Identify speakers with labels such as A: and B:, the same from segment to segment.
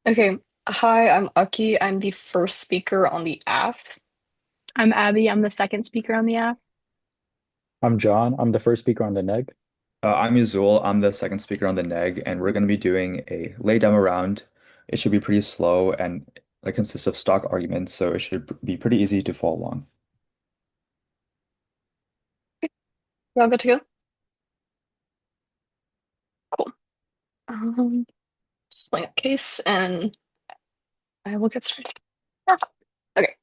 A: Okay. Hi, I'm Aki. I'm the first speaker on the app.
B: I'm Abby. I'm the second speaker on the app.
C: I'm John. I'm the first speaker on the neg.
D: I'm Yuzul. I'm the second speaker on the neg, and we're going to be doing a lay demo round. It should be pretty slow and it consists of stock arguments, so it should be pretty easy to follow along.
A: We're all good to go? Cool. Just playing up case and I will get started. Okay.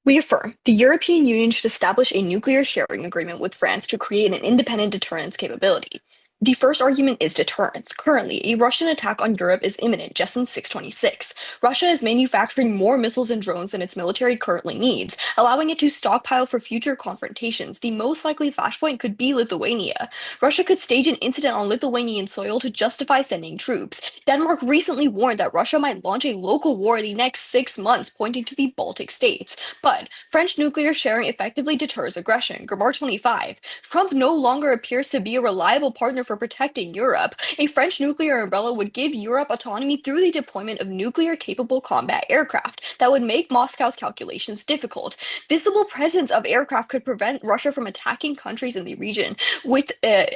A: We affirm the European Union should establish a nuclear sharing agreement with France to create an independent deterrence capability. The first argument is deterrence. Currently, a Russian attack on Europe is imminent just in 626. Russia is manufacturing more missiles and drones than its military currently needs, allowing it to stockpile for future confrontations. The most likely flashpoint could be Lithuania. Russia could stage an incident on Lithuanian soil to justify sending troops. Denmark recently warned that Russia might launch a local war in the next 6 months, pointing to the Baltic states. But French nuclear sharing effectively deters aggression. Grammar 25. Trump no longer appears to be a reliable partner for protecting Europe. A French nuclear umbrella would give Europe autonomy through the deployment of nuclear capable combat aircraft that would make Moscow's calculations difficult. Visible presence of aircraft could prevent Russia from attacking countries in the region,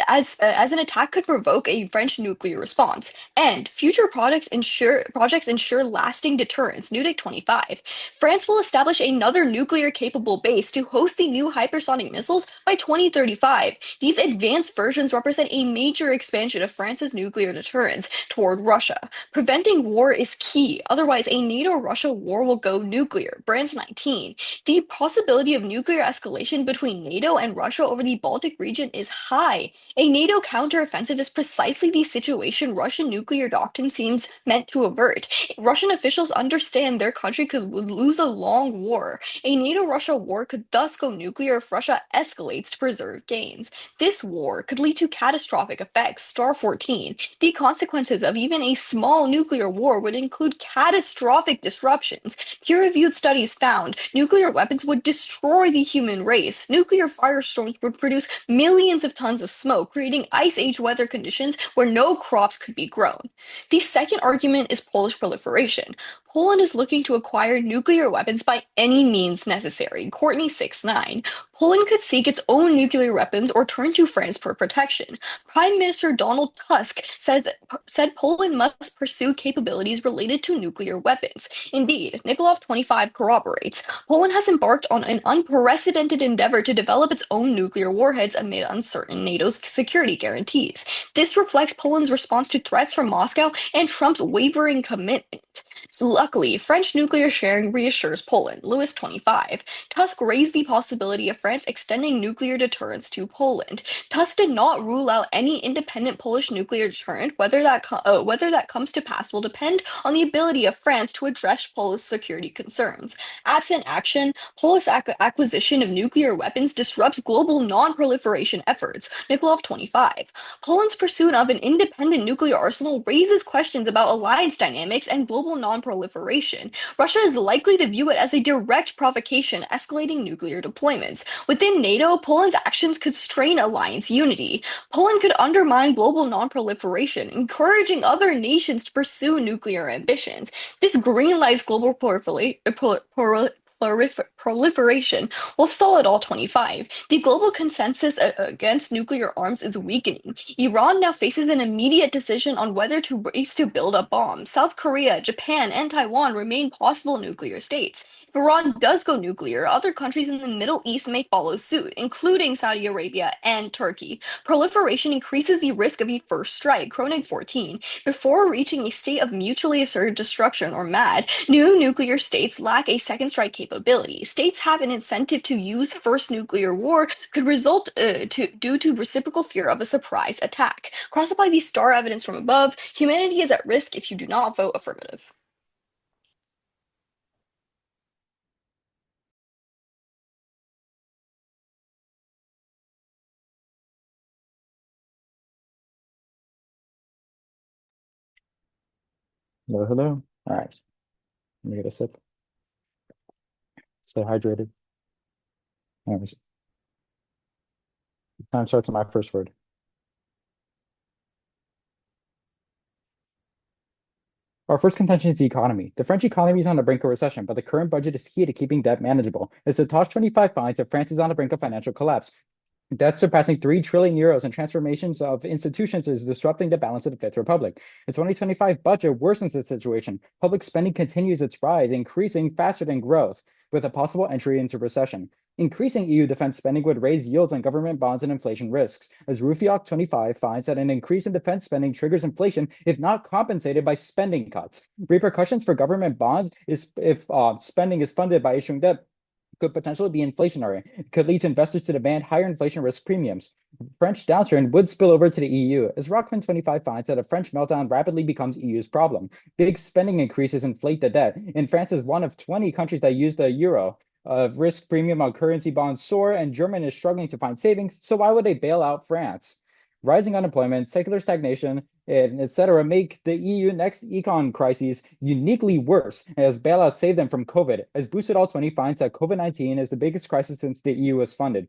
A: as an attack could provoke a French nuclear response. And future projects ensure lasting deterrence. Newdic 25. France will establish another nuclear capable base to host the new hypersonic missiles by 2035. These advanced versions represent a major expansion of France's nuclear deterrence toward Russia. Preventing war is key, otherwise, a NATO Russia war will go nuclear. Brands 19. The possibility of nuclear escalation between NATO and Russia over the Baltic region is high. A NATO counteroffensive is precisely the situation Russian nuclear doctrine seems meant to avert. Russian officials understand their country could lose a long war. A NATO-Russia war could thus go nuclear if Russia escalates to preserve gains. This war could lead to catastrophic effects. Star 14. The consequences of even a small nuclear war would include catastrophic disruptions. Peer-reviewed studies found nuclear weapons would destroy the human race. Nuclear firestorms would produce millions of tons of smoke, creating ice age weather conditions where no crops could be grown. The second argument is Polish proliferation. Poland is looking to acquire nuclear weapons by any means necessary. Courtney 6-9. Poland could seek its own nuclear weapons or turn to France for protection. Prime Minister Donald Tusk said Poland must pursue capabilities related to nuclear weapons. Indeed, Nikolov 25 corroborates. Poland has embarked on an unprecedented endeavor to develop its own nuclear warheads amid uncertain NATO's security guarantees. This reflects Poland's response to threats from Moscow and Trump's wavering commitment. So luckily, French nuclear sharing reassures Poland. Lewis 25. Tusk raised the possibility of France extending nuclear deterrence to Poland. Tusk did not rule out any independent Polish nuclear deterrent. Whether that comes to pass will depend on the ability of France to address Polish security concerns. Absent action, Polish acquisition of nuclear weapons disrupts global non-proliferation efforts. Nikolov 25. Poland's pursuit of an independent nuclear arsenal raises questions about alliance dynamics and global non-proliferation. Russia is likely to view it as a direct provocation, escalating nuclear deployments. Within NATO, Poland's actions could strain alliance unity. Poland could undermine global non-proliferation, encouraging other nations to pursue nuclear ambitions. This greenlights global proliferation will stall at all 25. The global consensus against nuclear arms is weakening. Iran now faces an immediate decision on whether to race to build a bomb. South Korea, Japan, and Taiwan remain possible nuclear states. If Iran does go nuclear, other countries in the Middle East may follow suit, including Saudi Arabia and Turkey. Proliferation increases the risk of a first strike, Kronig 14. Before reaching a state of mutually assured destruction or MAD, new nuclear states lack a second strike capability. States have an incentive to use first nuclear war could result due to reciprocal fear of a surprise attack. Cross-apply the star evidence from above. Humanity is at risk if you do not vote affirmative.
C: Hello, hello. All right. Let me get a sip. Stay hydrated. Anyways, time starts on my first word. Our first contention is the economy. The French economy is on the brink of recession, but the current budget is key to keeping debt manageable. As the TOS 25 finds that France is on the brink of financial collapse. Debt surpassing 3 trillion euros and transformations of institutions is disrupting the balance of the Fifth Republic. The 2025 budget worsens the situation. Public spending continues its rise, increasing faster than growth, with a possible entry into recession. Increasing EU defense spending would raise yields on government bonds and inflation risks, as Rufiok 25 finds that an increase in defense spending triggers inflation if not compensated by spending cuts. Repercussions for government bonds is if spending is funded by issuing debt could potentially be inflationary. It could lead to investors to demand higher inflation risk premiums. French downturn would spill over to the EU, as Rockman 25 finds that a French meltdown rapidly becomes EU's problem. Big spending increases inflate the debt, and France is one of 20 countries that use the euro. Risk premium on currency bonds soar, and Germany is struggling to find savings, so why would they bail out France? Rising unemployment, secular stagnation, and etc. make the EU next econ crises uniquely worse, as bailouts saved them from COVID, as Boosted All 20 finds that COVID-19 is the biggest crisis since the EU was funded.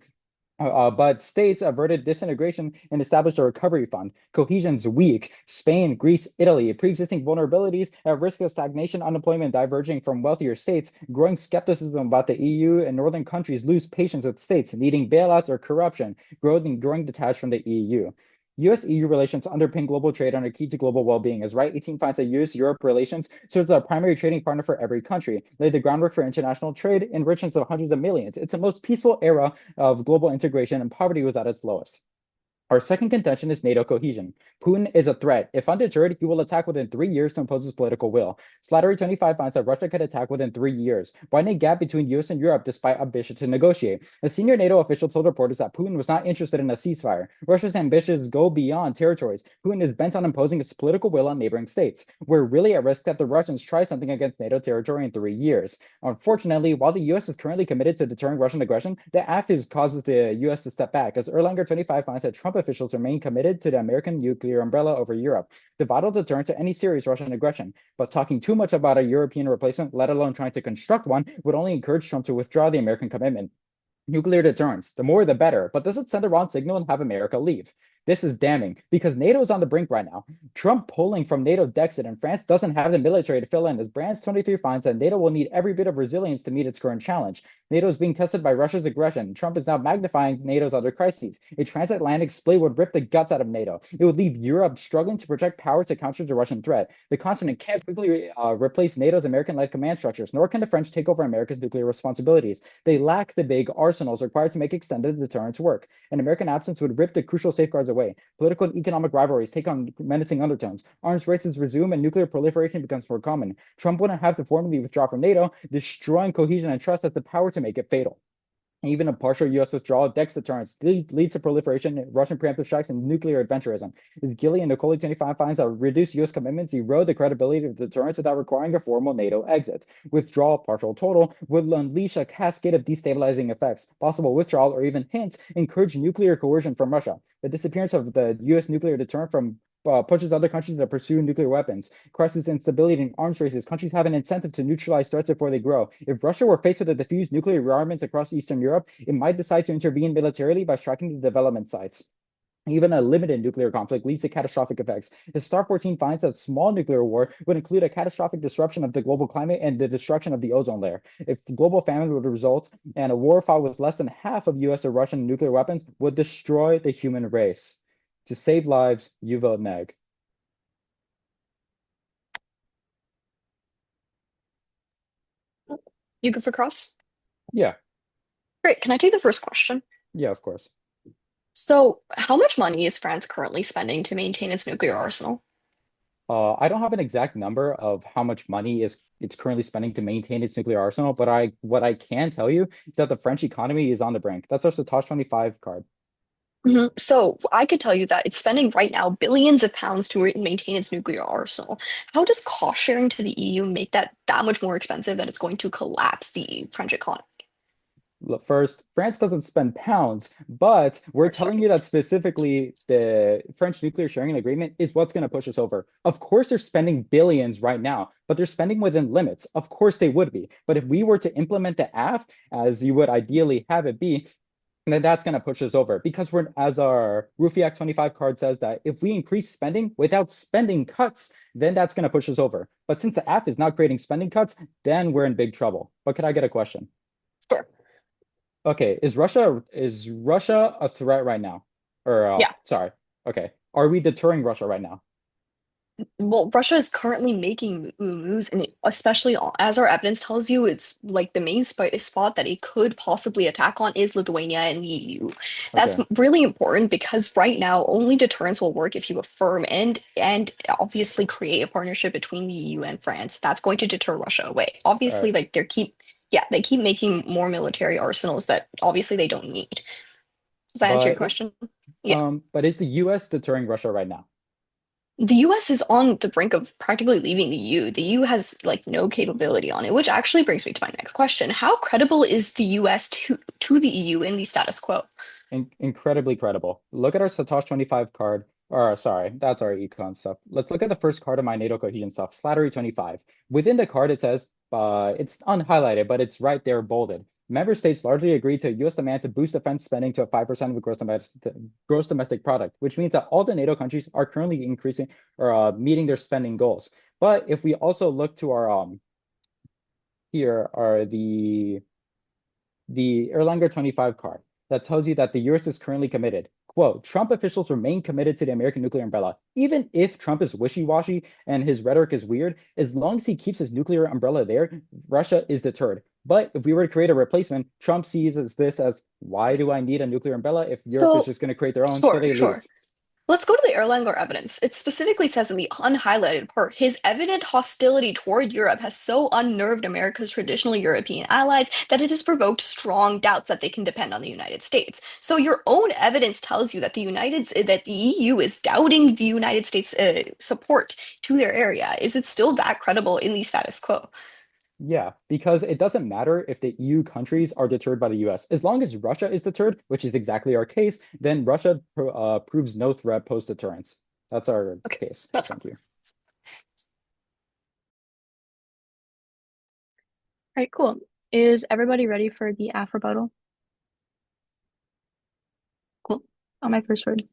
C: But states averted disintegration and established a recovery fund. Cohesion's weak. Spain, Greece, Italy, pre-existing vulnerabilities at risk of stagnation, unemployment diverging from wealthier states, growing skepticism about the EU, and northern countries lose patience with states needing bailouts or corruption, growing detached from the EU. US-EU relations underpin global trade and are key to global well-being, as Wright 18 finds that US-Europe relations serves as a primary trading partner for every country, laid the groundwork for international trade, enrichments of hundreds of millions. It's the most peaceful era of global integration, and poverty was at its lowest. Our second contention is NATO cohesion. Putin is a threat. If undeterred, he will attack within 3 years to impose his political will. Slattery 25 finds that Russia could attack within 3 years, widening a gap between US and Europe despite ambition to negotiate. A senior NATO official told reporters that Putin was not interested in a ceasefire. Russia's ambitions go beyond territories. Putin is bent on imposing his political will on neighboring states. We're really at risk that the Russians try something against NATO territory in 3 years. Unfortunately, while the US is currently committed to deterring Russian aggression, the AF causes the US to step back, as Erlanger 25 finds that Trump officials remain committed to the American nuclear umbrella over Europe, the vital deterrent to any serious Russian aggression. But talking too much about a European replacement, let alone trying to construct one, would only encourage Trump to withdraw the American commitment. Nuclear deterrence, the more the better, but does it send the wrong signal and have America leave? This is damning because NATO is on the brink right now. Trump pulling from NATO Dexit, and France doesn't have the military to fill in, as Brands 23 finds that NATO will need every bit of resilience to meet its current challenge. NATO is being tested by Russia's aggression. Trump is now magnifying NATO's other crises. A transatlantic split would rip the guts out of NATO. It would leave Europe struggling to project power to counter the Russian threat. The continent can't quickly replace NATO's American-led command structures, nor can the French take over America's nuclear responsibilities. They lack the big arsenals required to make extended deterrence work. An American absence would rip the crucial safeguards away. Political and economic rivalries take on menacing undertones. Arms races resume and nuclear proliferation becomes more common. Trump wouldn't have to formally withdraw from NATO, destroying cohesion and trust has the power to make it fatal. Even a partial U.S. withdrawal of Dex deterrence leads to proliferation, Russian preemptive strikes, and nuclear adventurism. As Gilly and Nicole 25 finds that reduced U.S. commitments erode the credibility of deterrence without requiring a formal NATO exit. Withdrawal, partial, total, would unleash a cascade of destabilizing effects. Possible withdrawal or even hints encourage nuclear coercion from Russia. The disappearance of the U.S. nuclear deterrent from pushes other countries to pursue nuclear weapons. Crisis instability in arms races. Countries have an incentive to neutralize threats before they grow. If Russia were faced with a diffused nuclear rearmament across Eastern Europe, it might decide to intervene militarily by striking the development sites. Even a limited nuclear conflict leads to catastrophic effects. The Star 14 finds that small nuclear war would include a catastrophic disruption of the global climate and the destruction of the ozone layer. If global famine would result, and a war fought with less than half of US or Russian nuclear weapons would destroy the human race. To save lives, you vote neg.
A: You go for cross?
C: Yeah,
A: Great. Can I take the first question?
C: yeah, of course.
A: So, how much money is France currently spending to maintain its nuclear arsenal?
C: I don't have an exact number of how much money it's currently spending to maintain its nuclear arsenal, but what I can tell you is that the French economy is on the brink. That's our Satosh 25 card.
A: So, I could tell you that it's spending right now billions of pounds to maintain its nuclear arsenal. How does cost sharing to the EU make that much more expensive that it's going to collapse the French economy?
C: Look, first, France doesn't spend pounds, but we're
A: Or,
C: telling
A: sorry.
C: you that specifically the French nuclear sharing agreement is what's going to push us over. Of course, they're spending billions right now, but they're spending within limits. Of course, they would be. But if we were to implement the AF, as you would ideally have it be, And then that's going to push us over because we're, as our Rufiak 25 card says, that if we increase spending without spending cuts, then that's going to push us over. But since the F is not creating spending cuts, then we're in big trouble. But could I get a question?
A: Sure.
C: Okay, is Russia a threat right now? Or
A: Yeah.
C: sorry. Okay. Are we deterring Russia right now?
A: Well, Russia is currently making moves, and especially as our evidence tells you, it's like the main spot that it could possibly attack on is Lithuania and the EU. That's
C: Okay.
A: really important because right now only deterrence will work if you affirm and obviously create a partnership between the EU and France. That's going to deter Russia away.
C: All
A: Obviously,
C: right.
A: like they keep making more military arsenals that obviously they don't need. Does that answer your
C: But
A: question? Yeah.
C: but is the US deterring Russia right now?
A: The US is on the brink of practically leaving the EU. The EU has like no capability on it, which actually brings me to my next question. How credible is the US to the EU in the status quo?
C: Incredibly credible. Look at our Satosh 25 card. Or sorry, that's our econ stuff. Let's look at the first card of my NATO cohesion stuff, Slattery 25. Within the card, it says, it's unhighlighted, but it's right there bolded. Member states largely agreed to US demand to boost defense spending to 5% of the gross domestic product, which means that all the NATO countries are currently increasing or meeting their spending goals. But if we also look to our here are the Erlanger 25 card that tells you that the US is currently committed. Quote, Trump officials remain committed to the American nuclear umbrella. Even if Trump is wishy-washy and his rhetoric is weird, as long as he keeps his nuclear umbrella there, Russia is deterred. But if we were to create a replacement, Trump sees this as, why do I need a nuclear umbrella if Europe is
A: So,
C: just going to create their own? So
A: sure,
C: they leave.
A: sure. Let's go to the Erlanger evidence. It specifically says in the unhighlighted part, his evident hostility toward Europe has so unnerved America's traditional European allies that it has provoked strong doubts that they can depend on the United States. So your own evidence tells you that the EU is doubting the United States' support to their area. Is it still that credible in the status quo?
C: Yeah, because it doesn't matter if the EU countries are deterred by the US. As long as Russia is deterred, which is exactly our case, then Russia proves no threat post-deterrence. That's our
A: Okay,
C: case.
A: that's
C: Thank you.
B: All right, cool. Is everybody ready for the Aff rebuttal? Cool. On my first word.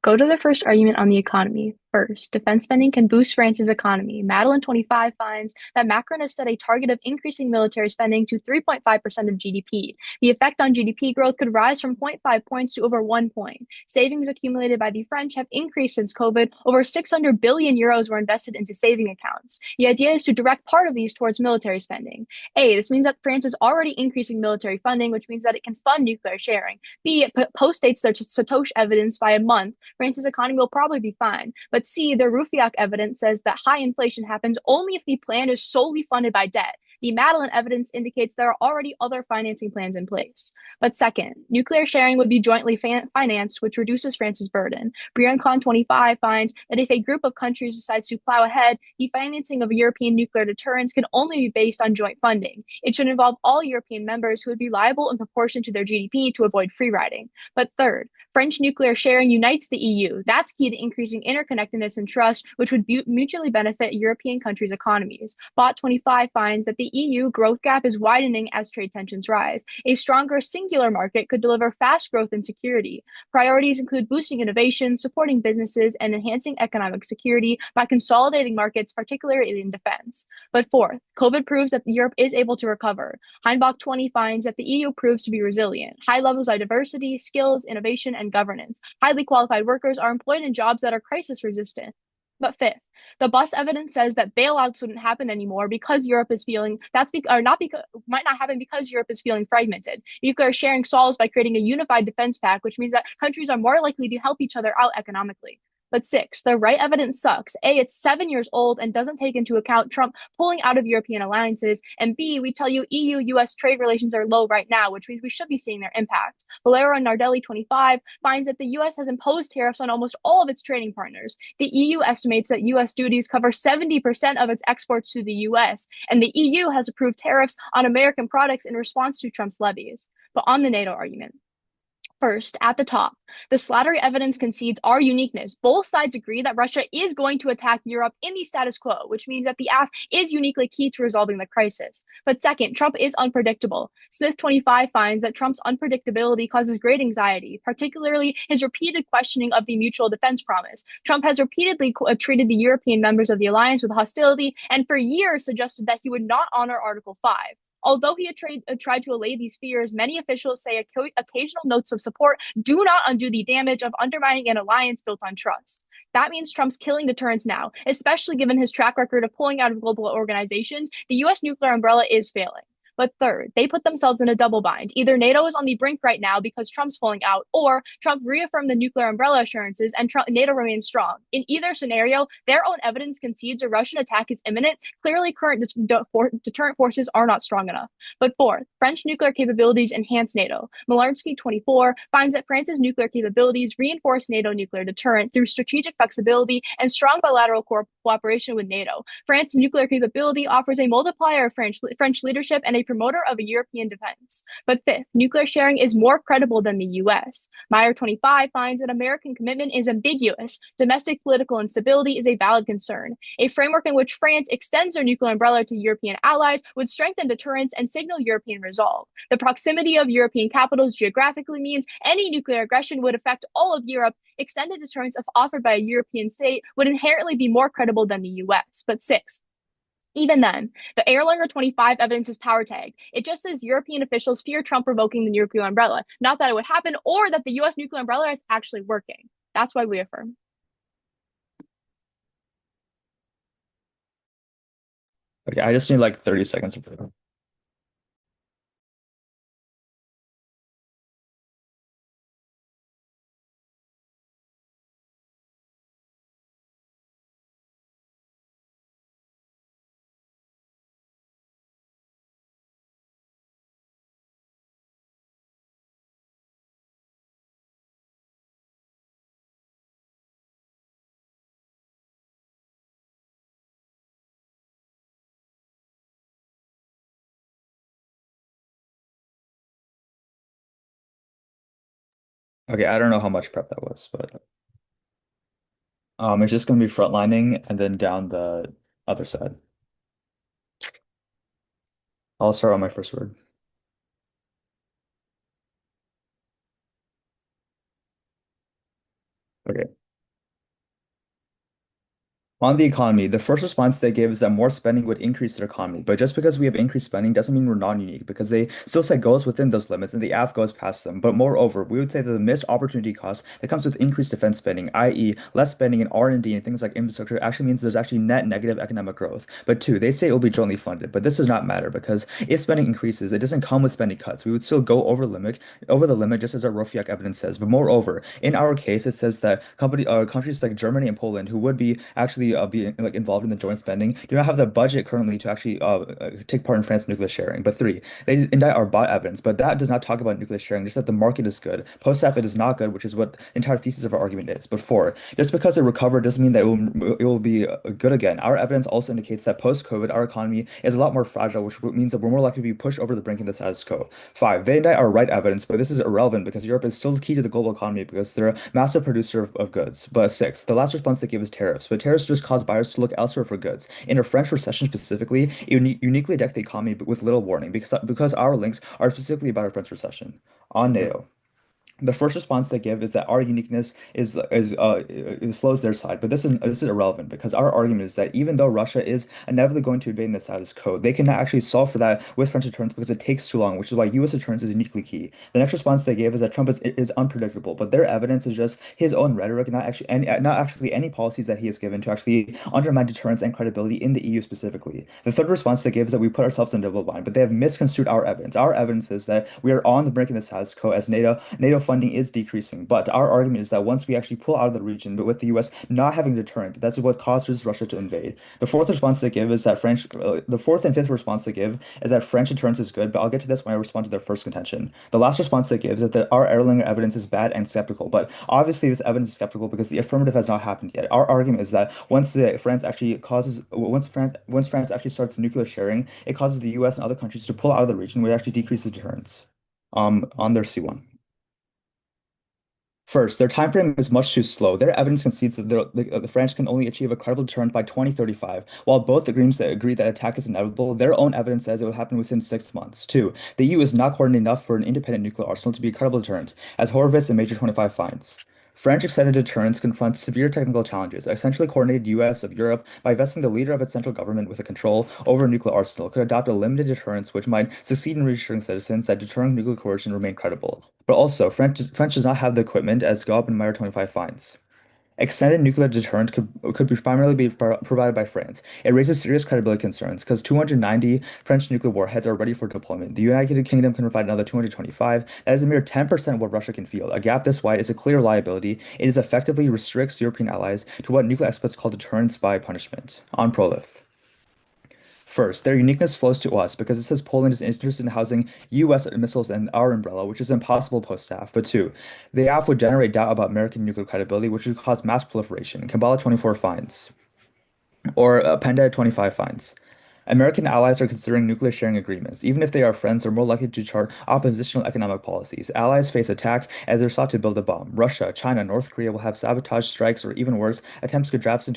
B: Go to the first argument on the economy. First, defense spending can boost France's economy. Madeline 25 finds that Macron has set a target of increasing military spending to 3.5% of GDP. The effect on GDP growth could rise from 0.5 points to over 1 point. Savings accumulated by the French have increased since COVID. Over 600 billion euros were invested into saving accounts. The idea is to direct part of these towards military spending. A, this means that France is already increasing military funding, which means that it can fund nuclear sharing. B, it postdates their Satosh evidence by a month. France's economy will probably be fine. But C, the Rufiak evidence says that high inflation happens only if the plan is solely funded by debt. The Madeline evidence indicates there are already other financing plans in place. But second, nuclear sharing would be jointly financed, which reduces France's burden. Briancon 25 finds that if a group of countries decides to plow ahead, the financing of European nuclear deterrence can only be based on joint funding. It should involve all European members who would be liable in proportion to their GDP to avoid free riding. But third, French nuclear sharing unites the EU. That's key to increasing interconnectedness and trust, which would mutually benefit European countries' economies. Bot25 finds that the EU growth gap is widening as trade tensions rise. A stronger singular market could deliver fast growth and security. Priorities include boosting innovation, supporting businesses, and enhancing economic security by consolidating markets, particularly in defense. But fourth, COVID proves that Europe is able to recover. Heinbach 20 finds that the EU proves to be resilient. High levels of diversity, skills, innovation, and governance. Highly qualified workers are employed in jobs that are crisis resistant. But fifth, the bus evidence says that bailouts wouldn't happen anymore because Europe is feeling might not happen because Europe is feeling fragmented. Nuclear sharing solves by creating a unified defense pact, which means that countries are more likely to help each other out economically. But six, the right evidence sucks. A, it's 7 years old and doesn't take into account Trump pulling out of European alliances. And B, we tell you EU-US trade relations are low right now, which means we should be seeing their impact. Valero and Nardelli 25 finds that the US has imposed tariffs on almost all of its trading partners. The EU estimates that US duties cover 70% of its exports to the US, and the EU has approved tariffs on American products in response to Trump's levies. But on the NATO argument, First, at the top, the slattery evidence concedes our uniqueness. Both sides agree that Russia is going to attack Europe in the status quo, which means that the AF is uniquely key to resolving the crisis. But second, Trump is unpredictable. Smith 25 finds that Trump's unpredictability causes great anxiety, particularly his repeated questioning of the mutual defense promise. Trump has repeatedly treated the European members of the alliance with hostility and for years suggested that he would not honor Article 5. Although he had tried to allay these fears, many officials say occasional notes of support do not undo the damage of undermining an alliance built on trust. That means Trump's killing deterrence now, especially given his track record of pulling out of global organizations. The US nuclear umbrella is failing. But third, they put themselves in a double bind. Either NATO is on the brink right now because Trump's pulling out, or Trump reaffirmed the nuclear umbrella assurances and NATO remains strong. In either scenario, their own evidence concedes a Russian attack is imminent. Clearly, current deterrent forces are not strong enough. But fourth, French nuclear capabilities enhance NATO. Malarnsky 24 finds that France's nuclear capabilities reinforce NATO nuclear deterrent through strategic flexibility and strong bilateral cooperation with NATO. France's nuclear capability offers a multiplier of French leadership and a promoter of a European defense. But fifth, nuclear sharing is more credible than the US. Meyer 25 finds that American commitment is ambiguous. Domestic political instability is a valid concern. A framework in which France extends their nuclear umbrella to European allies would strengthen deterrence and signal European resolve. The proximity of European capitals geographically means any nuclear aggression would affect all of Europe. Extended deterrence, if offered by a European state, would inherently be more credible than the US. But sixth, even then, the Erlanger 25 evidence is power tag. It just says European officials fear Trump revoking the nuclear umbrella, not that it would happen or that the US nuclear umbrella is actually working. That's why we affirm.
D: Okay, I just need like 30 seconds of it. Okay, I don't know how much prep that was, but it's just gonna be frontlining and then down the other side. I'll start on my first word. Okay. On the economy, the first response they gave is that more spending would increase their economy. But just because we have increased spending doesn't mean we're non-unique, because they still set goals within those limits and the AF goes past them. But moreover, we would say that the missed opportunity cost that comes with increased defense spending, i.e., less spending in R&D and things like infrastructure, actually means there's actually net negative economic growth. But two, they say it will be jointly funded, but this does not matter because if spending increases, it doesn't come with spending cuts. We would still go over the limit, just as our Rofiak evidence says. But moreover, in our case, it says that countries like Germany and Poland, who would be actually be like involved in the joint spending, do not have the budget currently to actually take part in France nuclear sharing. But three, they indict our bot evidence, but that does not talk about nuclear sharing, just that the market is good. Post-AF it is not good, which is what the entire thesis of our argument is. But four, just because it recovered doesn't mean that it will be good again. Our evidence also indicates that post-COVID, our economy is a lot more fragile, which means that we're more likely to be pushed over the brink in the status quo. Five, they indict our right evidence, but this is irrelevant because Europe is still key to the global economy because they're a massive producer of goods. But six, the last response they give is tariffs, but tariffs just cause buyers to look elsewhere for goods. In a French recession specifically, it uniquely decked the economy with little warning because our links are specifically about a French recession. On NATO. The first response they give is that our uniqueness it flows their side, but this is irrelevant because our argument is that even though Russia is inevitably going to invade the status quo, they cannot actually solve for that with French deterrence because it takes too long, which is why U.S. deterrence is uniquely key. The next response they gave is that Trump is unpredictable, but their evidence is just his own rhetoric, not actually any policies that he has given to actually undermine deterrence and credibility in the EU specifically. The third response they gave is that we put ourselves in a double bind, but they have misconstrued our evidence. Our evidence is that we are on the brink of the status quo as NATO funding is decreasing. But our argument is that once we actually pull out of the region, but with the US not having a deterrent, that's what causes Russia to invade. The fourth response they give is that the fourth and fifth response they give is that French deterrence is good, but I'll get to this when I respond to their first contention. The last response they give is that our Erlanger evidence is bad and skeptical, but obviously this evidence is skeptical because the affirmative has not happened yet. Our argument is that once France actually starts nuclear sharing, it causes the US and other countries to pull out of the region, which actually decreases deterrence. On their C1. First, their time frame is much too slow. Their evidence concedes that the French can only achieve a credible deterrent by 2035. While both agreements that agree that attack is inevitable, their own evidence says it will happen within 6 months. Two, the EU is not coordinated enough for an independent nuclear arsenal to be a credible deterrent, as Horvitz and Major 25 finds. French extended deterrence confronts severe technical challenges. A centrally coordinated US of Europe, by vesting the leader of its central government with a control over a nuclear arsenal, could adopt a limited deterrence which might succeed in reassuring citizens that deterring nuclear coercion remain credible. But also, French does not have the equipment, as Gob and Meyer 25 finds. Extended nuclear deterrent could be primarily be provided by France. It raises serious credibility concerns because 290 French nuclear warheads are ready for deployment. The United Kingdom can provide another 225. That is a mere 10% of what Russia can field. A gap this wide is a clear liability. It is effectively restricts European allies to what nuclear experts call deterrence by punishment. On Prolif. First, their uniqueness flows to us because it says Poland is interested in housing US missiles in our umbrella, which is impossible post-AF. But two, the AF would generate doubt about American nuclear credibility, which would cause mass proliferation. Kabbalah 24 finds, or Panda 25 finds. American allies are considering nuclear sharing agreements. Even if they are friends, they're more likely to chart oppositional economic policies. Allies face attack as they're sought to build a bomb. Russia, China, North Korea will have sabotage strikes, or even worse, attempts to drag us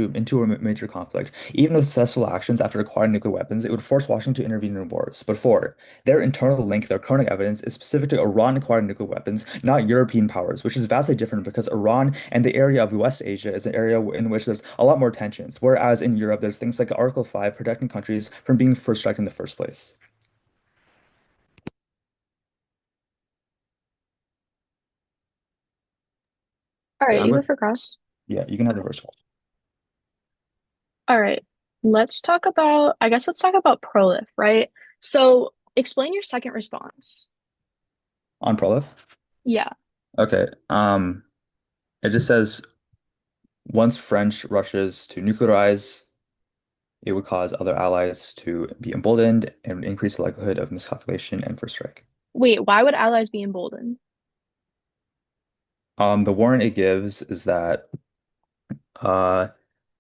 D: into a major conflict. Even with successful actions after acquiring nuclear weapons, it would force Washington to intervene in wars. But four, their internal link, their current evidence, is specific to Iran acquiring nuclear weapons, not European powers, which is vastly different because Iran and the area of West Asia is an area in which there's a lot more tensions, whereas in Europe, there's things like Article 5 protecting countries from being first strike in the first place.
B: All
D: Yeah,
B: right, you go for cross.
D: yeah, you can have the first one.
B: All right, let's talk about prolif, right? So explain your second response.
D: On Prolif.
B: Yeah.
D: Okay. It just says once French rushes to nuclearize, it would cause other allies to be emboldened and would increase the likelihood of miscalculation and first strike.
B: Wait, why would allies be emboldened?
D: The warrant it gives is that uh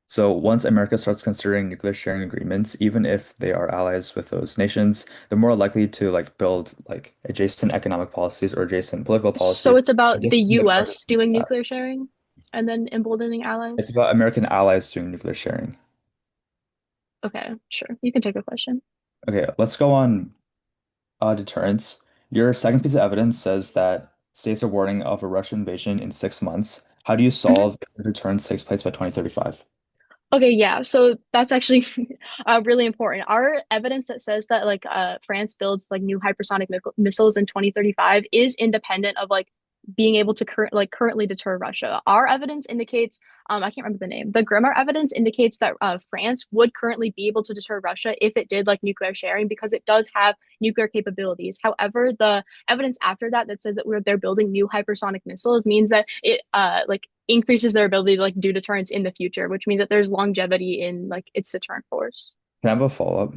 D: so once America starts considering nuclear sharing agreements, even if they are allies with those nations, they're more likely to like build like adjacent economic policies or adjacent political
B: So
D: policies.
B: it's about the
D: The further
B: US
D: from
B: doing
D: that.
B: nuclear sharing and then emboldening
D: It's
B: allies?
D: about American allies doing nuclear sharing.
B: Okay, sure. You can take a question.
D: Okay, let's go on deterrence. Your second piece of evidence says that states are warning of a Russian invasion in 6 months. How do you
B: Mhm.
D: solve if the deterrence takes place by 2035?
B: Okay, yeah. So that's actually really important. Our evidence that says that France builds like new hypersonic missiles in 2035 is independent of like being able to currently deter Russia. Our evidence indicates I can't remember the name. The Grimmer evidence indicates that France would currently be able to deter Russia if it did like nuclear sharing because it does have nuclear capabilities. However, the evidence after that that says that they're building new hypersonic missiles means that it increases their ability to like do deterrence in the future, which means that there's longevity in like its deterrent force.
D: Can I have a follow-up?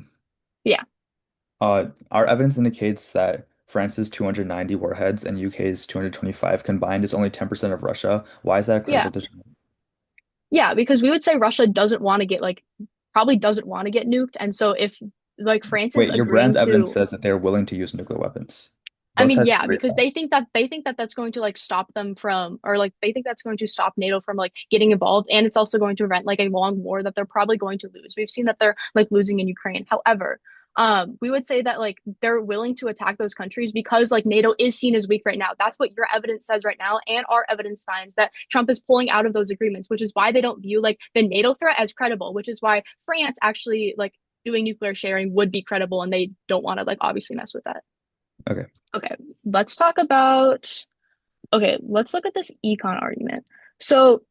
B: Yeah.
D: Our evidence indicates that France's 290 warheads and UK's 225 combined is only 10% of Russia. Why is that a
B: Yeah.
D: credible deterrent?
B: Yeah, because we would say Russia doesn't want to get probably doesn't want to get nuked. And so if like France is
D: Wait, your brand's
B: agreeing
D: evidence
B: to
D: says that they're willing to use nuclear weapons.
B: I
D: Both
B: mean,
D: sides
B: yeah,
D: agree
B: because
D: on
B: they think that that's going to like stop them from, or like they think that's going to stop NATO from like getting involved, and it's also going to prevent like a long war that they're probably going to lose. We've seen that they're like losing in Ukraine. However, we would say that like they're willing to attack those countries because like NATO is seen as weak right now. That's what your evidence says right now, and our evidence finds that Trump is pulling out of those agreements, which is why they don't view like the NATO threat as credible, which is why France actually like doing nuclear sharing would be credible, and they don't want to like obviously mess with that.
D: that. Okay.
B: Okay, let's talk about, okay, let's look at this econ argument. So,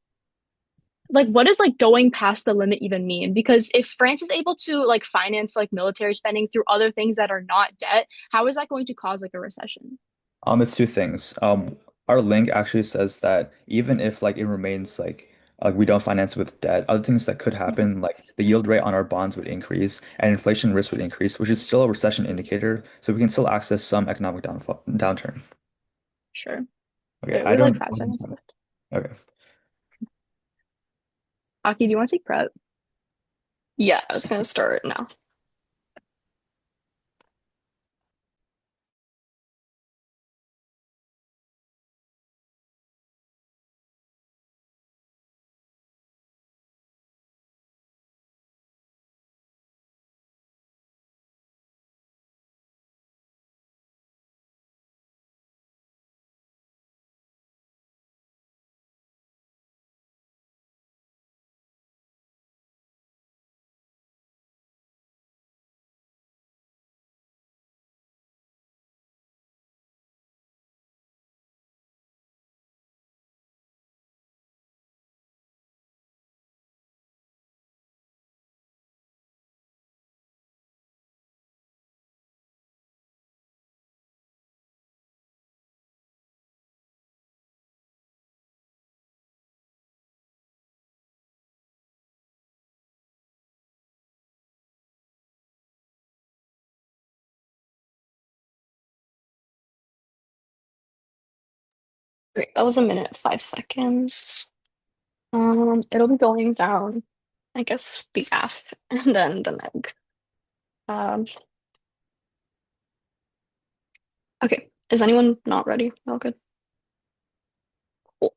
B: like, what does like going past the limit even mean? Because if France is able to like finance like military spending through other things that are not debt, how is that going to cause like a recession?
D: It's two things. Our link actually says that even if like it remains like we don't finance with debt, other things that could
B: Mhm.
D: happen, like the yield rate on our bonds would increase and inflation risk would increase, which is still a recession indicator. So we can still access some economic downturn.
B: Sure.
D: Okay,
B: Okay, we
D: I
B: have like
D: don't.
B: 5 seconds left.
D: Okay.
B: Aki, do you want to take prep?
A: Yeah, I was gonna start now. Great, that was a minute, 5 seconds. It'll be going down, I guess, the F and then the meg. Um, okay, is anyone not ready? All good. Cool.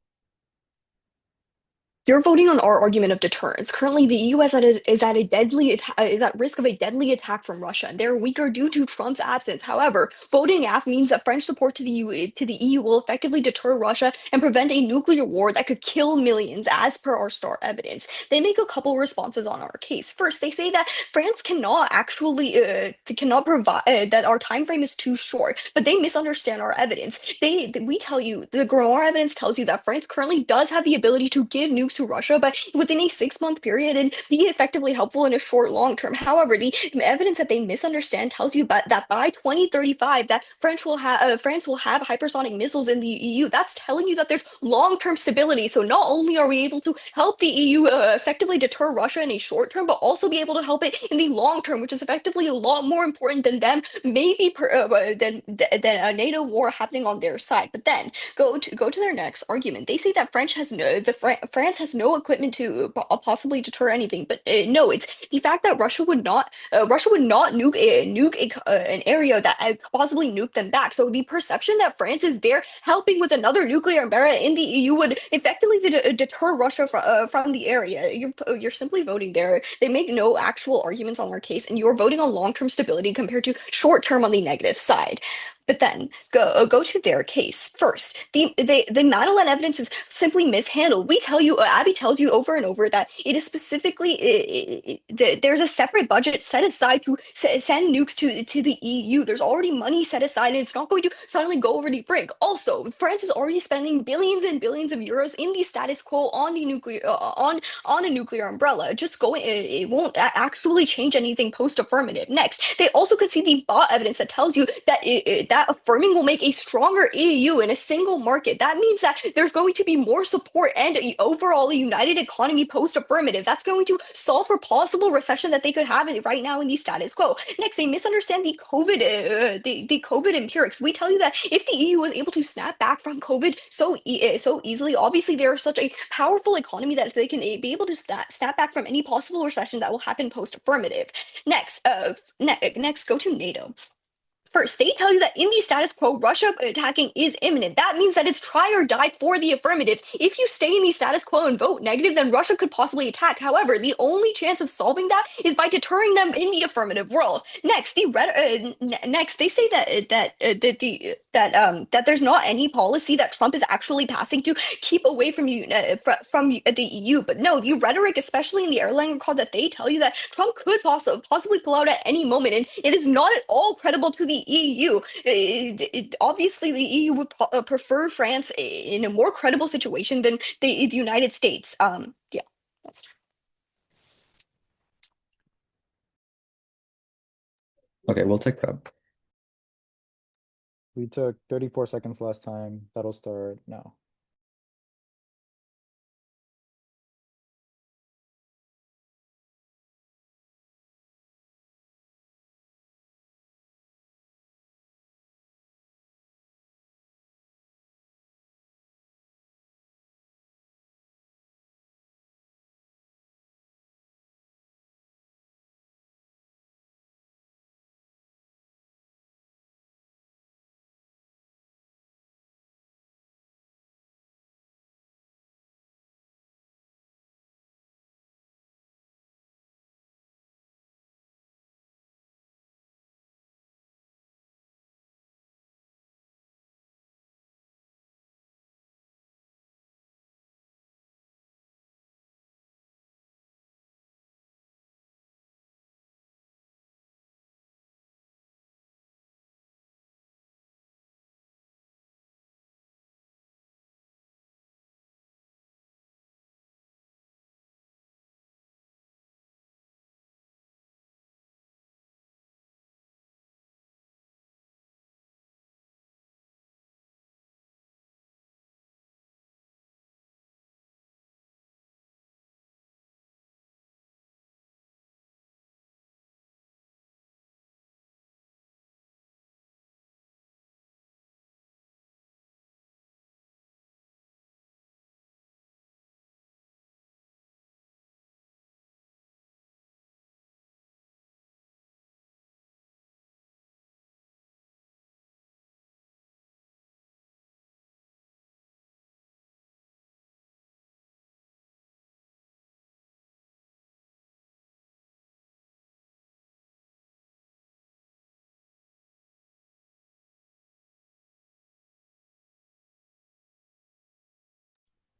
A: You're voting on our argument of deterrence. Currently, the EU is is at risk of a deadly attack from Russia, and they're weaker due to Trump's absence. However, voting AF means that French support to the EU will effectively deter Russia and prevent a nuclear war that could kill millions, as per our STAR evidence. They make a couple responses on our case. First, they say that France cannot provide that our time frame is too short, but they misunderstand our evidence. We tell you the Grimoire evidence tells you that France currently does have the ability to give nukes to Russia, but within a 6 month period and be effectively helpful in a short long term. However, the evidence that they misunderstand tells you that by 2035 that France will have hypersonic missiles in the EU. That's telling you that there's long term stability. So not only are we able to help the EU effectively deter Russia in a short term, but also be able to help it in the long term, which is effectively a lot more important than them maybe than a NATO war happening on their side. But then go to their next argument. They say that France has no equipment to possibly deter anything. But no, it's the fact that Russia would not an area that could possibly nuke them back. So the perception that France is there helping with another nuclear embargo in the EU would effectively deter Russia from the area. You're simply voting there. They make no actual arguments on their case, and you're voting on long-term stability compared to short-term on the negative side. But then go to their case first. The Madeline evidence is simply mishandled. We tell you, Abby tells you over and over that it is specifically there's a separate budget set aside to send nukes to the EU. There's already money set aside, and it's not going to suddenly go over the brink. Also, France is already spending billions and billions of euros in the status quo on the nuclear on a nuclear umbrella. Just going, it won't actually change anything post affirmative. Next, they also could see the bot evidence that tells you that that affirming will make a stronger EU in a single market. That means that there's going to be more support and overall a united economy post affirmative. That's going to solve for possible recession that they could have right now in the status quo. Next, they misunderstand the COVID empirics. We tell you that if the EU was able to snap back from COVID so easily, obviously they are such a powerful economy that if they can be able to snap back from any possible recession that will happen post affirmative. Next, go to NATO. First, they tell you that in the status quo, Russia attacking is imminent. That means that it's try or die for the affirmative. If you stay in the status quo and vote negative, then Russia could possibly attack. However, the only chance of solving that is by deterring them in the affirmative world. Next, they say that there's not any policy that Trump is actually passing to keep away from the EU. But no, the rhetoric, especially in the airline recall, that they tell you that Trump could possibly pull out at any moment, and it is not at all credible to the EU. Obviously, the EU would prefer France in a more credible situation than the United States. Yeah, that's.
D: Okay, we'll take prep.
C: We took 34 seconds last time. That'll start now.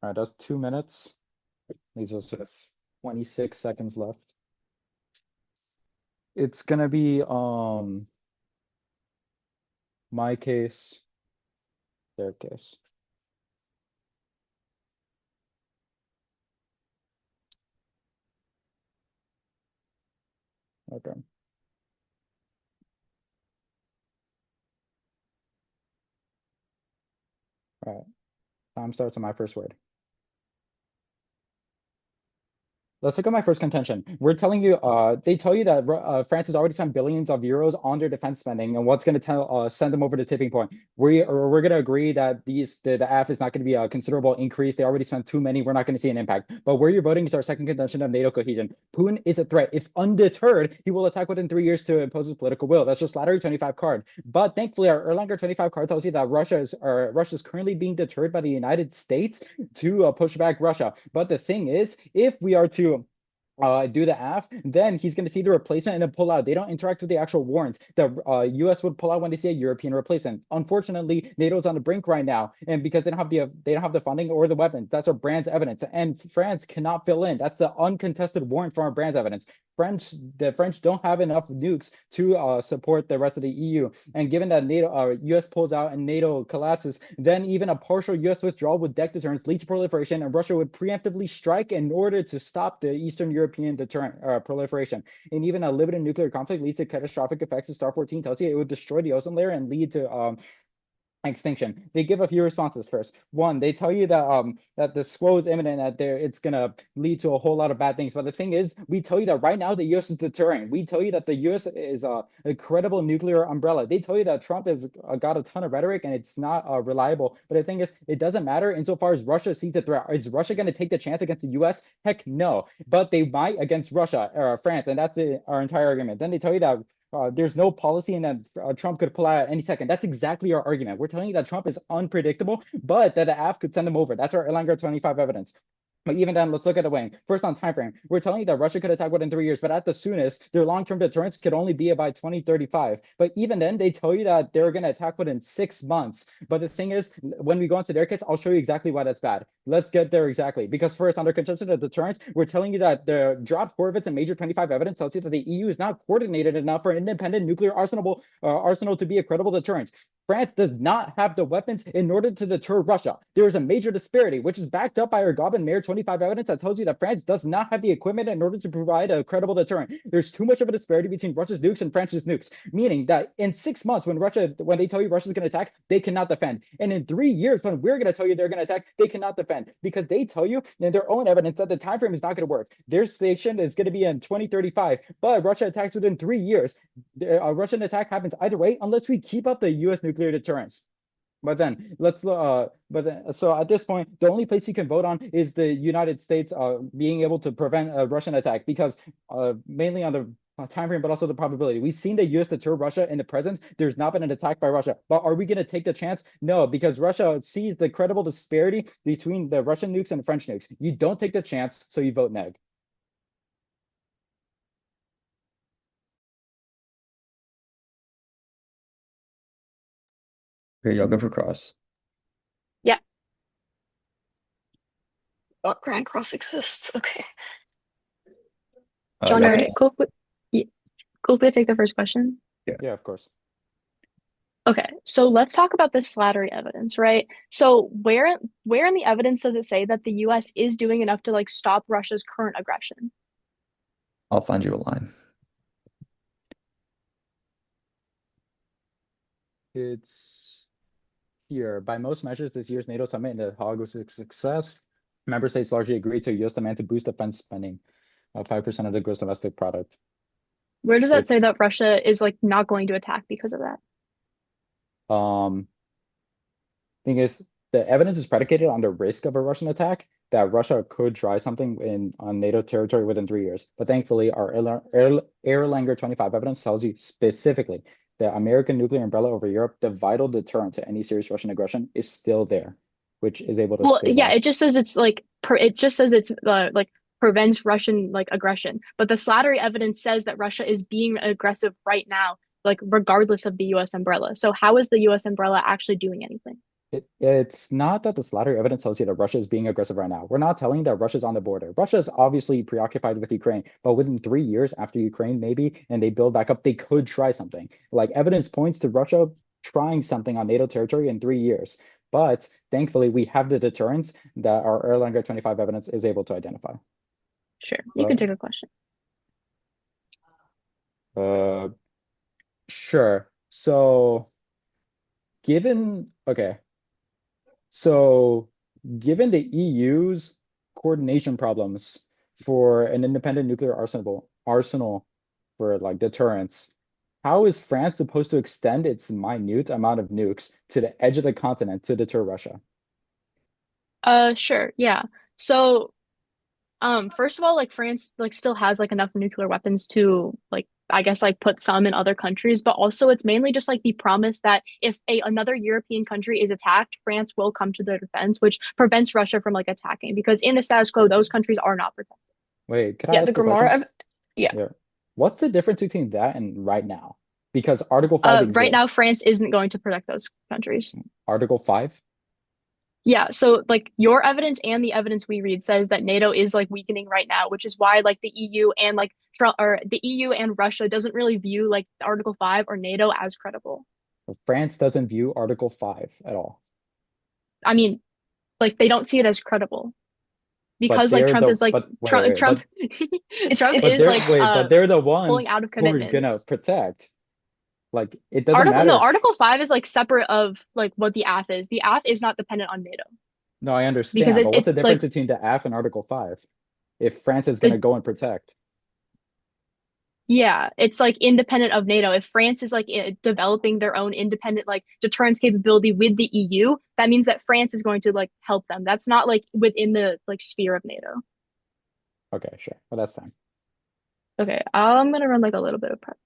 C: All right, that's 2 minutes. Leaves us with 26 seconds left. It's gonna be my case, their case. Okay. All right. Time starts on my first word. Let's look at my first contention. We're telling you, they tell you that France has already spent billions of euros on their defense spending, and what's going to send them over the tipping point. We're going to agree that the F is not going to be a considerable increase. They already spent too many. We're not going to see an impact. But where you're voting is our second contention of NATO cohesion. Putin is a threat. If undeterred, he will attack within 3 years to impose his political will. That's just Slattery 25 card. But thankfully, our Erlanger 25 card tells you that Russia is currently being deterred by the United States to push back Russia. But the thing is, if we are to do the AF, then he's going to see the replacement and then pull out. They don't interact with the actual warrants. The U.S. would pull out when they see a European replacement. Unfortunately, NATO's on the brink right now, and because they don't have the funding or the weapons. That's our brand's evidence, and France cannot fill in. That's the uncontested warrant from our brand's evidence. The French don't have enough nukes to support the rest of the EU. And given that U.S. pulls out and NATO collapses, then even a partial U.S. withdrawal with deck deterrence lead to proliferation, and Russia would preemptively strike in order to stop the Eastern European deterrent proliferation. And even a limited nuclear conflict leads to catastrophic effects. As Star 14 tells you, it would destroy the ozone layer and lead to extinction. They give a few responses first. One, they tell you that the squall is imminent, that it's gonna lead to a whole lot of bad things. But the thing is, we tell you that right now the U.S. is deterring. We tell you that the U.S. is a credible nuclear umbrella. They tell you that Trump has got a ton of rhetoric and it's not reliable. But the thing is, it doesn't matter insofar as Russia sees a threat. Is Russia going to take the chance against the U.S.? Heck no. But they might against Russia or France, and that's our entire argument. Then they tell you that there's no policy and that Trump could pull out at any second. That's exactly our argument. We're telling you that Trump is unpredictable, but that the AF could send him over. That's our Erlanger 25 evidence. But even then, let's look at the weighing. First on time frame, we're telling you that Russia could attack within 3 years, but at the soonest, their long-term deterrence could only be by 2035. But even then, they tell you that they're going to attack within 6 months. But the thing is, when we go into their case, I'll show you exactly why that's bad. Let's get there exactly. Because first, under contention of deterrence, we're telling you that the draft Horvitz and Major 25 evidence tells you that the EU is not coordinated enough for an independent nuclear arsenal to be a credible deterrent. France does not have the weapons in order to deter Russia. There is a major disparity, which is backed up by our Gob and Mayer 25 evidence that tells you that France does not have the equipment in order to provide a credible deterrent. There's too much of a disparity between Russia's nukes and France's nukes, meaning that in 6 months, when they tell you Russia's going to attack, they cannot defend. And in 3 years, when we're going to tell you they're going to attack, they cannot defend because they tell you in their own evidence that the time frame is not going to work. Their station is going to be in 2035, but Russia attacks within 3 years. A Russian attack happens either way unless we keep up the U.S. nuclear deterrence. But then so at this point, the only place you can vote on is the United States being able to prevent a Russian attack because mainly on the time frame, but also the probability. We've seen the U.S. deter Russia in the present. There's not been an attack by Russia. But are we going to take the chance? No, because Russia sees the credible disparity between the Russian nukes and the French nukes. You don't take the chance, so you vote neg.
D: Okay, y'all go for cross.
B: Yeah.
A: Oh, Grand Cross exists. Okay.
B: John,
D: Yeah.
B: all right, cool. Cool. Take the first question.
C: Yeah, of course.
B: Okay, so let's talk about the slattery evidence, right? So where in the evidence does it say that the U.S. is doing enough to like stop Russia's current aggression?
D: I'll find you a line.
C: It's here. By most measures, this year's NATO summit in The Hague was a success. Member states largely agreed to U.S. demand to boost defense spending of 5% of the gross domestic product.
B: Where does that say
C: It's
B: that Russia is like not going to attack because of that?
C: thing is, the evidence is predicated on the risk of a Russian attack, that Russia could try something on NATO territory within 3 years. But thankfully, our Erlanger 25 evidence tells you specifically that American nuclear umbrella over Europe, the vital deterrent to any serious Russian aggression, is still there, which is able to
B: Well,
C: stave
B: yeah,
C: off.
B: it just says it's like it just says it's like prevents Russian like aggression. But the slattery evidence says that Russia is being aggressive right now, like regardless of the U.S. umbrella. So how is the U.S. umbrella actually doing anything?
C: It's not that the slaughter evidence tells you that Russia is being aggressive right now. We're not telling you that Russia's on the border. Russia is obviously preoccupied with Ukraine, but within 3 years after Ukraine, maybe, and they build back up, they could try something. Like evidence points to Russia trying something on NATO territory in 3 years. But thankfully, we have the deterrence that our Erlanger 25 evidence is able to identify.
B: Sure, you can take a question.
C: Uh, sure. So okay. So, given the EU's coordination problems for an independent nuclear arsenal for like deterrence, how is France supposed to extend its minute amount of nukes to the edge of the continent to deter Russia?
B: Sure, yeah. So, first of all, like France like still has like enough nuclear weapons to like I guess like put some in other countries, but also it's mainly just like the promise that if another European country is attacked, France will come to their defense, which prevents Russia from like attacking because in the status quo, those countries are not protected.
C: Wait, could I
A: Yeah, the
C: ask a question?
A: Yeah.
C: Yeah. What's the difference between that and right now? Because Article 5
B: Right now,
C: exists.
B: France isn't going to protect those countries.
C: Article 5?
B: Yeah, so like your evidence and the evidence we read says that NATO is like weakening right now, which is why like the EU and like Trump or the EU and Russia doesn't really view like Article 5 or NATO as credible.
C: France doesn't view Article 5 at all.
B: I mean, like they don't see it as credible
C: But
B: because like
C: they're
B: Trump
C: the
B: is like
C: but wait,
B: Trump
C: wait,
B: Trump
A: It's
B: Trump
A: it,
C: but
B: is
C: they're
B: like
C: wait, but they're the
B: pulling
C: ones
B: out of
C: who are gonna
B: commitments.
C: protect. Like it doesn't matter if
B: Article 5 is like separate of like what the AF is. The AF is not dependent on NATO
C: no, I
B: because
C: understand, but what's the
B: it's
C: difference
B: like
C: between the AF and Article 5 if France is gonna
B: the
C: go and protect?
B: yeah, it's like independent of NATO. If France is like developing their own independent like deterrence capability with the EU, that means that France is going to like help them. That's not like within the like sphere of NATO.
C: Okay, sure. Well, that's fine.
B: Okay, I'm gonna run like a little bit of prep.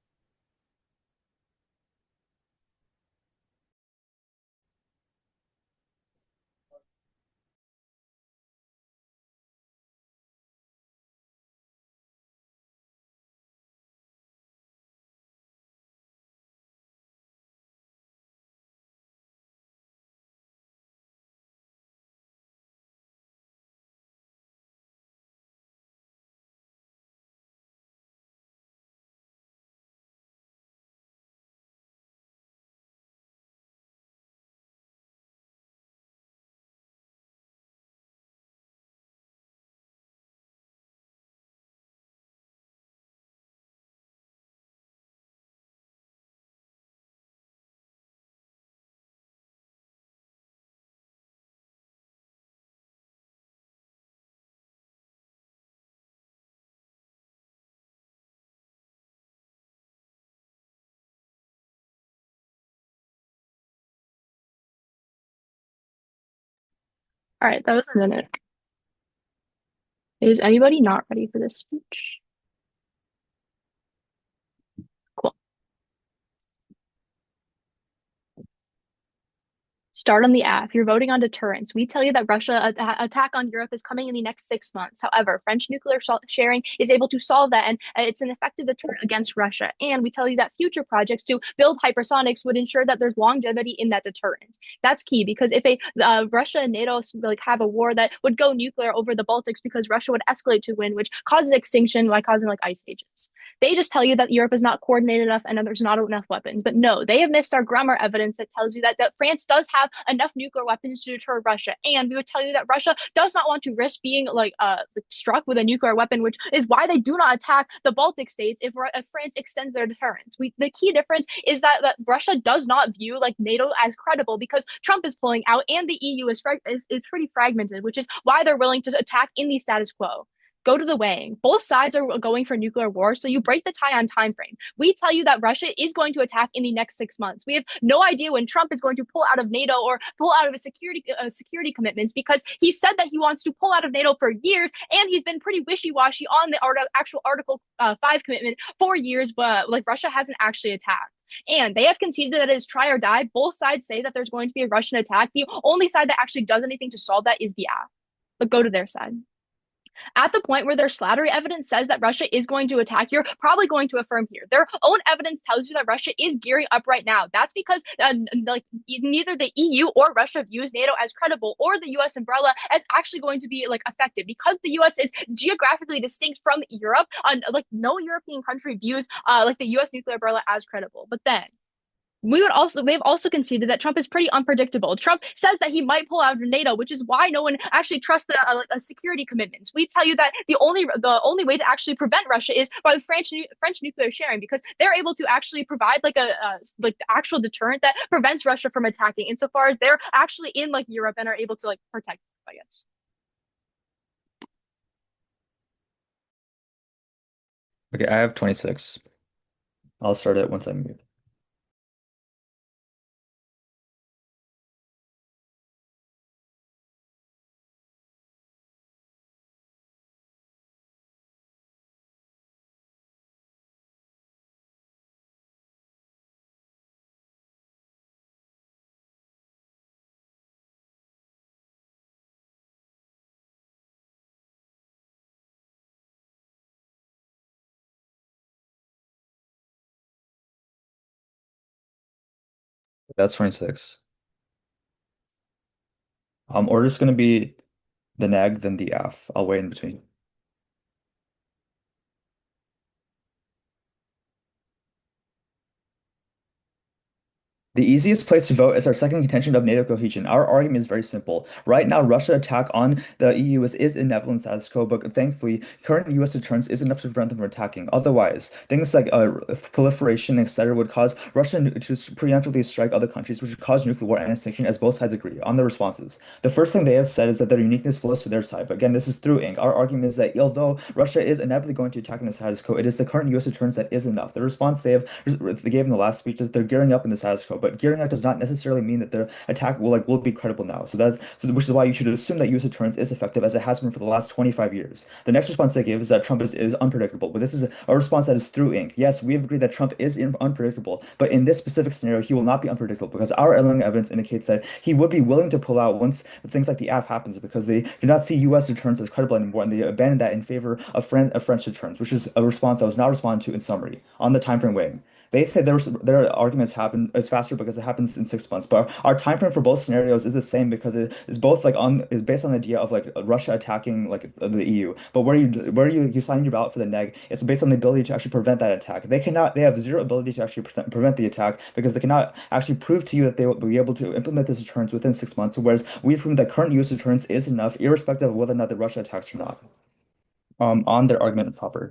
B: All right, that was a minute. Is anybody not ready for this speech? Cool. Start on the app. You're voting on deterrence. We tell you that Russia attack on Europe is coming in the next 6 months. However, French nuclear sharing is able to solve that, and it's an effective deterrent against Russia. And we tell you that future projects to build hypersonics would ensure that there's longevity in that deterrent. That's key because if a Russia and NATO like have a war that would go nuclear over the Baltics because Russia would escalate to win, which causes extinction by causing like ice ages. They just tell you that Europe is not coordinated enough and that there's not enough weapons. But no, they have missed our grammar evidence that tells you that France does have enough nuclear weapons to deter Russia. And we would tell you that Russia does not want to risk being like struck with a nuclear weapon, which is why they do not attack the Baltic states if France extends their deterrence. The key difference is that Russia does not view like NATO as credible because Trump is pulling out and the EU is pretty fragmented, which is why they're willing to attack in the status quo. Go to the weighing. Both sides are going for nuclear war, so you break the tie on time frame. We tell you that Russia is going to attack in the next 6 months. We have no idea when Trump is going to pull out of NATO or pull out of his security commitments because he said that he wants to pull out of NATO for years, and he's been pretty wishy-washy on the actual Article 5 commitment for years, but like Russia hasn't actually attacked. And they have conceded that it is try or die. Both sides say that there's going to be a Russian attack. The only side that actually does anything to solve that is the AF. But go to their side. At the point where their slattery evidence says that Russia is going to attack, you're probably going to affirm here. Their own evidence tells you that Russia is gearing up right now. That's because like neither the EU or Russia views NATO as credible or the US umbrella as actually going to be like effective because the US is geographically distinct from Europe. Like no European country views like the US nuclear umbrella as credible. But then they've also conceded that Trump is pretty unpredictable. Trump says that he might pull out of NATO, which is why no one actually trusts the security commitments. We tell you that the only way to actually prevent Russia is by French nuclear sharing because they're able to actually provide like like the actual deterrent that prevents Russia from attacking insofar as they're actually in like Europe and are able to like protect, I guess.
D: Okay, I have 26. I'll start it once I mute. That's 26. Order is going to be the neg, then the f. I'll wait in between. The easiest place to vote is our second contention of NATO cohesion. Our argument is very simple. Right now, Russia attack on the EU is inevitable in status quo, but thankfully, current US deterrence is enough to prevent them from attacking. Otherwise, things like proliferation, etc., would cause Russia to preemptively strike other countries, which would cause nuclear war and extinction, as both sides agree on the responses. The first thing they have said is that their uniqueness flows to their side. But again, this is through ink. Our argument is that although Russia is inevitably going to attack in the status quo, it is the current US deterrence that is enough. The response they gave in the last speech is that they're gearing up in the status quo, but gearing up does not necessarily mean that their attack will be credible now. Which is why you should assume that U.S. deterrence is effective as it has been for the last 25 years. The next response they give is that Trump is unpredictable, but this is a response that is through ink. Yes, we have agreed that Trump is unpredictable, but in this specific scenario, he will not be unpredictable because our evidence indicates that he would be willing to pull out once things like the AF happens because they do not see U.S. deterrence as credible anymore, and they abandon that in favor of French deterrence, which is a response that was not responded to in summary on the timeframe weighing. They say their arguments happen is faster because it happens in 6 months. But our time frame for both scenarios is the same because it is both is based on the idea of like Russia attacking like the EU. But where you sign your ballot for the neg, it's based on the ability to actually prevent that attack. They have zero ability to actually prevent the attack because they cannot actually prove to you that they will be able to implement this deterrence within 6 months. Whereas we've proven that current US deterrence is enough, irrespective of whether or not the Russia attacks or not. On their argument proper.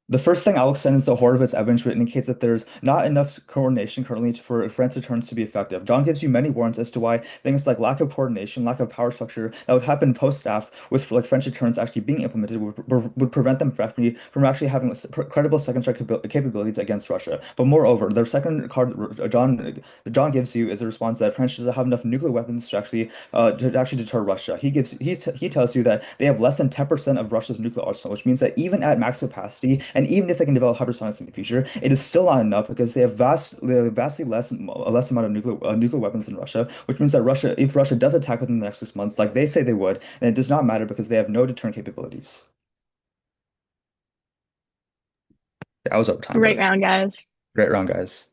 D: The first thing I'll extend is the Horowitz evidence, which indicates that there's not enough coordination currently for French deterrence to be effective. John gives you many warrants as to why things like lack of coordination, lack of power structure that would happen post-staff with like French deterrence actually being implemented would prevent them from actually having credible second strike capabilities against Russia. But moreover, their second card John gives you is a response that France doesn't have enough nuclear weapons to actually deter Russia. He tells you that they have less than 10% of Russia's nuclear arsenal, which means that even at max capacity and even if they can develop hypersonics in the future, it is still not enough because they have vastly less amount of nuclear weapons than Russia, which means that if Russia does attack within the next 6 months, like they say they would, then it does not matter because they have no deterrent capabilities. That was overtime.
B: Great round, guys.
D: Great round, guys.